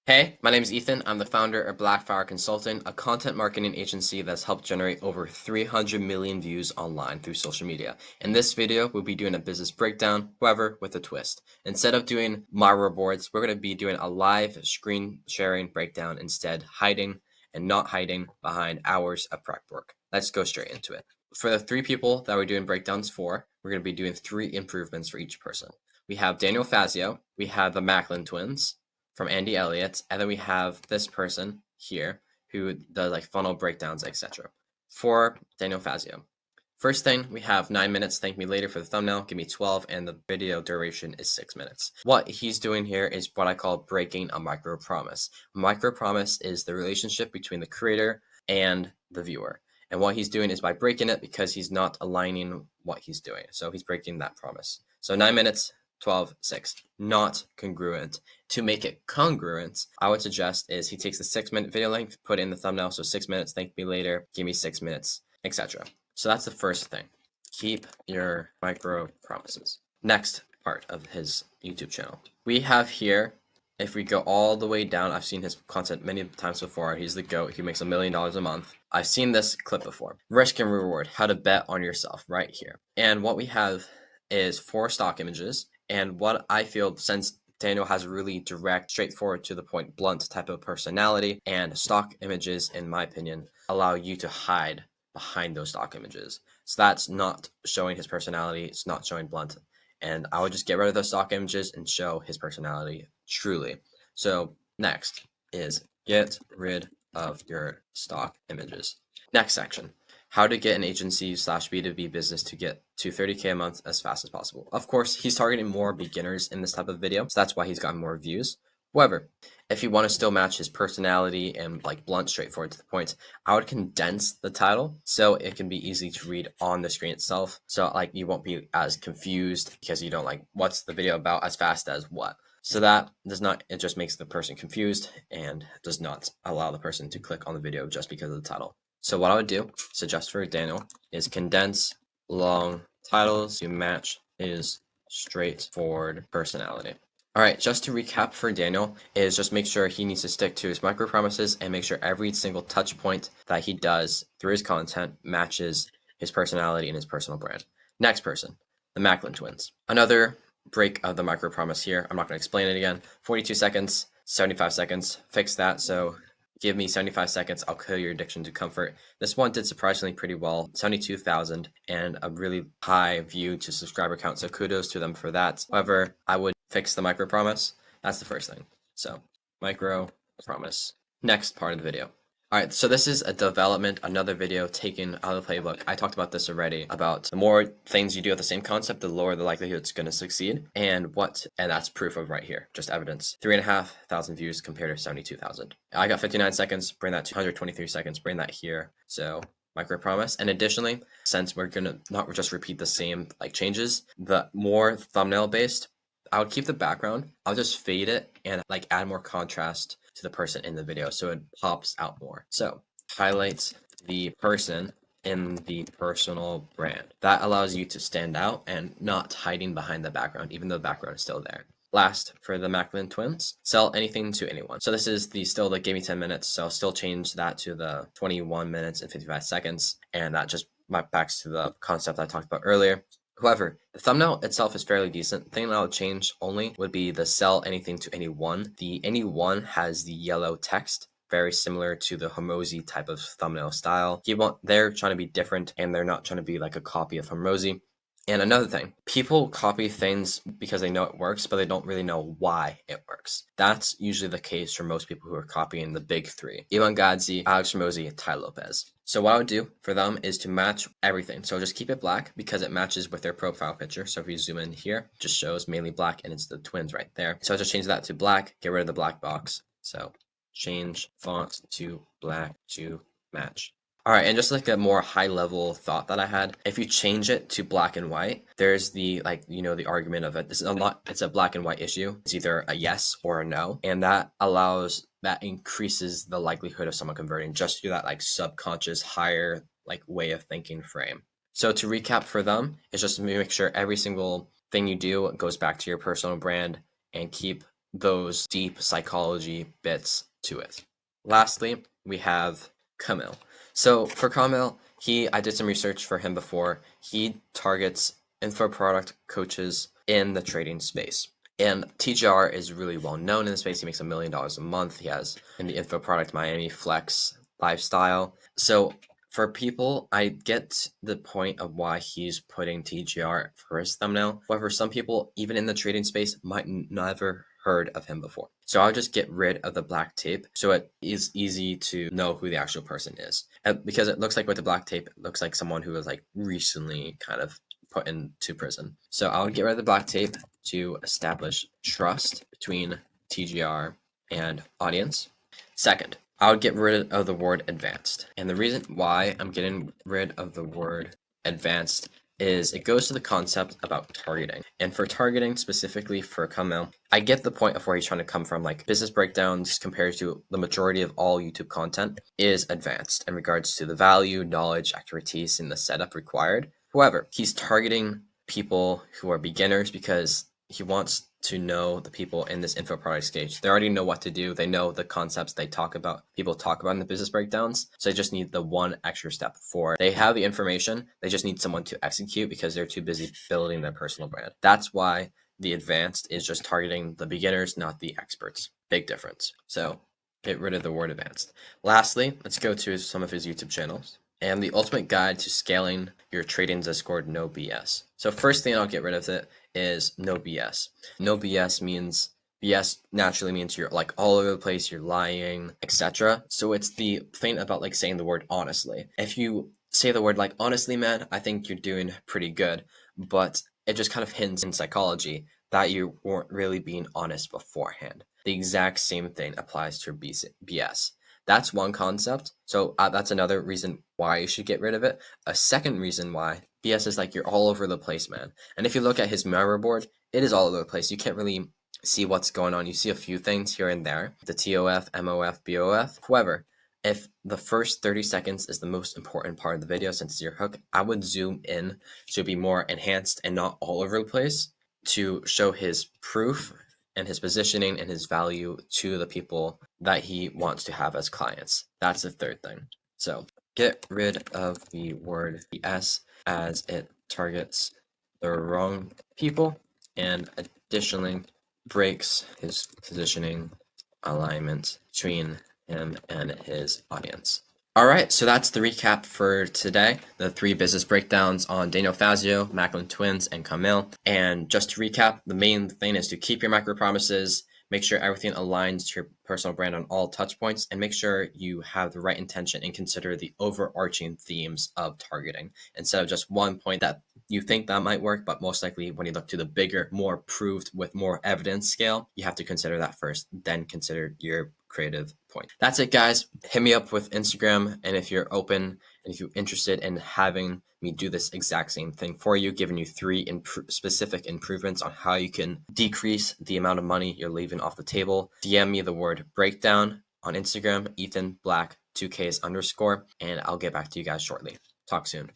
Hey, my name is Ethan. I'm the founder of Blackfire Consulting, a content marketing agency that's helped generate over 300 million views online through social media. In this video, we'll be doing a business breakdown, however, with a twist. Instead of doing my rewards, we're going to be doing a live screen sharing breakdown instead, hiding and not hiding behind hours of prep work. Let's go straight into it. For the three people that we're doing breakdowns for, we're going to be doing 3 improvements for each person. We have Daniel Fazio, we have the Macklin twins, from Andy Elliott, and then we have this person here who does like funnel breakdowns, etc. For Daniel Fazio. First thing, we have 9 minutes. Thank me later for the thumbnail. Give me 12, and the video duration is 6 minutes. What he's doing here is what I call breaking a micro promise. A micro promise is the relationship between the creator and the viewer. And what he's doing is by breaking it because he's not aligning what he's doing. So he's breaking that promise. So 9 minutes, 12, 6. Not congruent. To make it congruent, I would suggest is he takes the 6-minute video length, put it in the thumbnail, so 6 minutes, thank me later, give me 6 minutes, etc. So that's the first thing. Keep your micro promises. Next part of his YouTube channel. We have here, if we go all the way down, I've seen his content many times before. He's the GOAT. He makes $1 million a month. I've seen this clip before. Risk and reward, how to bet on yourself right here. And what we have is 4 stock images. And what I feel, since Daniel has a really direct, straightforward, to the point, blunt type of personality, and stock images, in my opinion, allow you to hide behind those stock images. So that's not showing his personality. It's not showing blunt. And I would just get rid of those stock images and show his personality truly. So next is get rid of your stock images. Next section. How to get an agency / B2B business to get to 30K a month as fast as possible. Of course, he's targeting more beginners in this type of video, so that's why he's gotten more views. However, if you want to still match his personality and like blunt, straightforward to the point, I would condense the title so it can be easy to read on the screen itself. So like you won't be as confused because you don't like what's the video about as fast as what. So that does not, it just makes the person confused and does not allow the person to click on the video just because of the title. So what I would do, suggest for Daniel, is condense long titles to match his straightforward personality. All right, just to recap for Daniel is just make sure he needs to stick to his micro promises and make sure every single touch point that he does through his content matches his personality and his personal brand. Next person, the Macklin twins. Another break of the micro promise here. I'm not going to explain it again. 42 seconds, 75 seconds. Fix that. So give me 75 seconds, I'll kill your addiction to comfort. This one did surprisingly pretty well, 72,000 and a really high view to subscriber count, so kudos to them for that. However, I would fix the micro promise. That's the first thing. So micro promise. Next part of the video. All right, so this is a development, another video taken out of the playbook. I talked about this already, about the more things you do with the same concept, the lower the likelihood it's going to succeed. And that's proof of right here, just evidence. 3,500 views compared to 72,000. I got 59 seconds, bring that to 123 seconds, bring that here. So micro promise. And additionally, since we're going to not just repeat the same like changes, the more thumbnail based, I would keep the background. I'll just fade it and like add more contrast to the person in the video so it pops out more. So highlights the person in the personal brand. That allows you to stand out and not hiding behind the background, even though the background is still there. Last, for the Macklin twins, sell anything to anyone. So this is still the give me 10 minutes. So I'll still change that to the 21 minutes and 55 seconds. And that just backs to the concept I talked about earlier. However, the thumbnail itself is fairly decent. The thing that I would change only would be the sell anything to anyone. The anyone has the yellow text, very similar to the Hormozi type of thumbnail style. They're trying to be different and they're not trying to be like a copy of Hormozi. And another thing, people copy things because they know it works, but they don't really know why it works. That's usually the case for most people who are copying the big three: Ivan Gadzi, Alex Hormozi, and Tai Lopez. So what I would do for them is to match everything. So just keep it black because it matches with their profile picture. So if you zoom in here, it just shows mainly black and it's the twins right there. So just change that to black, get rid of the black box. So change font to black to match. All right, and just like a more high level thought that I had, if you change it to black and white, there's the the argument of it. It's a black and white issue. It's either a yes or a no, and that increases the likelihood of someone converting just through that like subconscious higher like way of thinking frame. So to recap for them, is just to make sure every single thing you do goes back to your personal brand and keep those deep psychology bits to it. Lastly, we have Camille. So for Camille, I did some research for him before. He targets info product coaches in the trading space. And TGR is really well known in the space. He makes $1 million a month. He has in the info product Miami Flex lifestyle. So for people, I get the point of why he's putting TGR for his thumbnail. However, some people, even in the trading space, might never heard of him before. So I'll just get rid of the black tape so it is easy to know who the actual person is. And because it looks like with the black tape, it looks like someone who was like recently kind of put into prison. So I would get rid of the black tape to establish trust between TGR and audience. Second, I would get rid of the word advanced. And the reason why I'm getting rid of the word advanced is it goes to the concept about targeting. And for targeting specifically for Camille, I get the point of where he's trying to come from, like business breakdowns compared to the majority of all YouTube content is advanced in regards to the value, knowledge, expertise, and the setup required. However, he's targeting people who are beginners because he wants to know the people in this info product stage. They already know what to do. They know the concepts people talk about in the business breakdowns. So they just need the one extra step forward. They have the information. They just need someone to execute because they're too busy building their personal brand. That's why the advanced is just targeting the beginners, not the experts. Big difference. So get rid of the word advanced. Lastly, let's go to some of his YouTube channels. And the ultimate guide to scaling your trading Discord, no BS. So first thing I'll get rid of it is no BS. No BS means BS naturally means you're like all over the place, you're lying, etc. So it's the thing about like saying the word honestly. If you say the word like honestly, man, I think you're doing pretty good, but it just kind of hints in psychology that you weren't really being honest beforehand. The exact same thing applies to BS. That's one concept. So that's another reason why you should get rid of it. A second reason why BS is like you're all over the place, man. And if you look at his mirror board, it is all over the place. You can't really see what's going on. You see a few things here and there, the TOF, MOF, BOF. However, if the first 30 seconds is the most important part of the video since it's your hook, I would zoom in to be more enhanced and not all over the place to show his proof and his positioning and his value to the people that he wants to have as clients. That's the third thing. So get rid of the word BS as it targets the wrong people and additionally breaks his positioning alignment between him and his audience. All right, so that's the recap for today. The 3 business breakdowns on Daniel Fazio, Macklin Twins, and Camille. And just to recap, the main thing is to keep your micro promises, make sure everything aligns to your personal brand on all touch points, and make sure you have the right intention and consider the overarching themes of targeting instead of just one point that you think that might work, but most likely when you look to the bigger, more proved with more evidence scale, you have to consider that first, then consider your creative point. That's it, guys. Hit me up with Instagram, and if you're open and if you're interested in having me do this exact same thing for you, giving you 3 specific improvements on how you can decrease the amount of money you're leaving off the table, DM me the word breakdown on Instagram, Ethan Black 2Ks_, and I'll get back to you guys shortly. Talk soon.